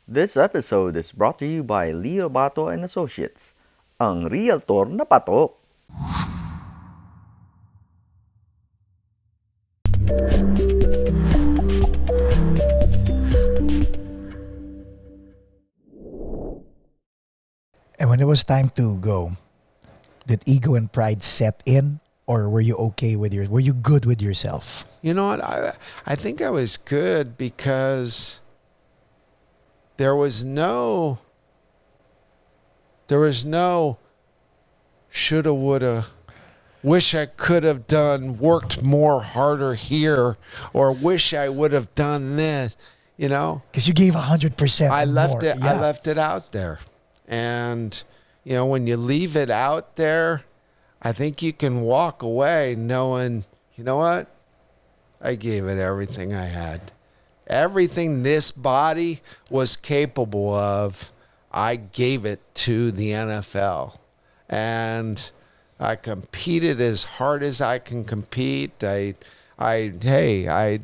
This episode is brought to you by Leo Bato and Associates, ang realtor na patok. And when it was time to go, did ego and pride set in, or were you were you good with yourself? You know what? I think I was good because there was no shoulda, woulda, wish I could have worked more harder here, or wish I would have done this, you know? Because you gave 100%. I left more. it Yeah. I left it out there. And when you leave it out there, I think you can walk away knowing, you know what? I gave it everything I had. Everything this body was capable of, I gave it to the NFL. And I competed as hard as I can compete. I did, I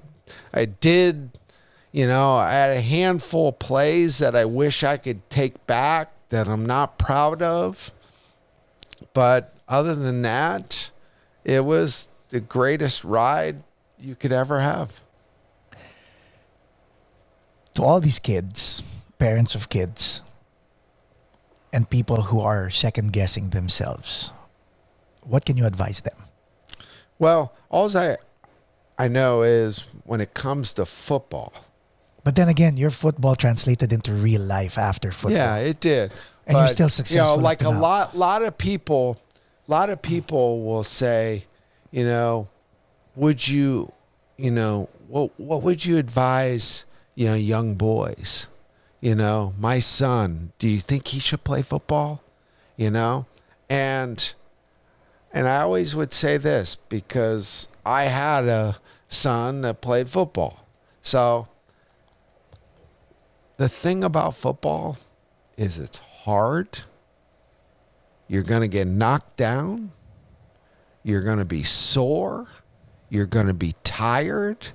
had a handful of plays that I wish I could take back that I'm not proud of. But other than that, it was the greatest ride you could ever have. To all these kids, parents of kids, and people who are second guessing themselves, what can you advise them? Well, all I know is when it comes to football. But then again, your football translated into real life after football. Yeah, it did. And you're still successful. Like up to now. lot of people will say, would you, what would you advise, young boys? My son, do you think he should play football? And I always would say this because I had a son that played football. So the thing about football is it's hard. You're going to get knocked down. You're going to be sore. You're going to be tired.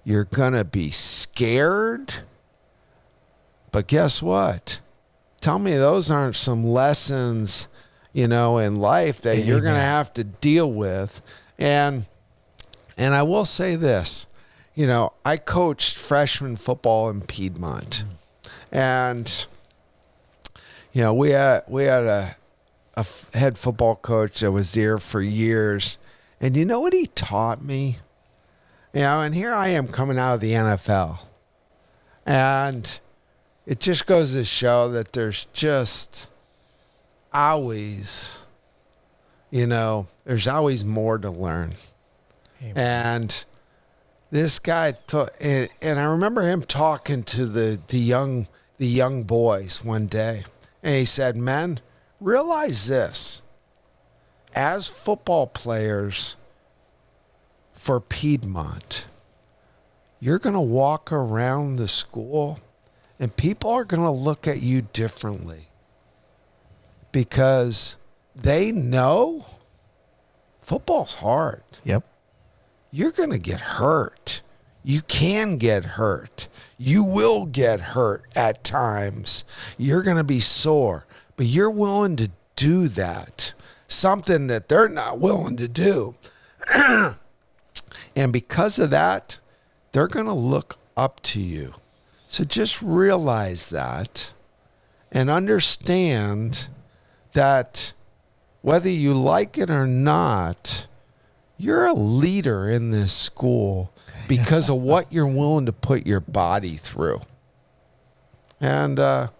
You're going to be scared. But guess what? Tell me those aren't some lessons, in life that you're going to have to deal with. And I will say this, I coached freshman football in Piedmont. And, we had a head football coach that was there for years. And you know what he taught me? And here I am coming out of the NFL. And it just goes to show that there's just always, there's always more to learn. Amen. And this guy, and I remember him talking to the young boys one day. And he said, men, realize this. As football players for Piedmont, you're going to walk around the school and people are going to look at you differently because they know football's hard. Yep. You're going to get hurt. You can get hurt. You will get hurt at times. You're going to be sore, but you're willing to do that. Something that they're not willing to do. And because of that, they're going to look up to you. So just realize that and understand that whether you like it or not, you're a leader in this school because of what you're willing to put your body through. And that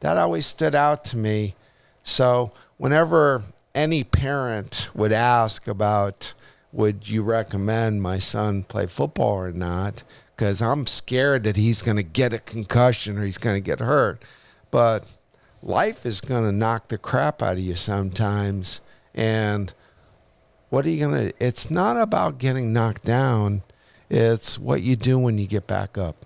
always stood out to me. So whenever any parent would ask about, would you recommend my son play football or not? Because I'm scared that he's going to get a concussion or he's going to get hurt. But life is going to knock the crap out of you sometimes. And what are you going to, it's not about getting knocked down. It's what you do when you get back up.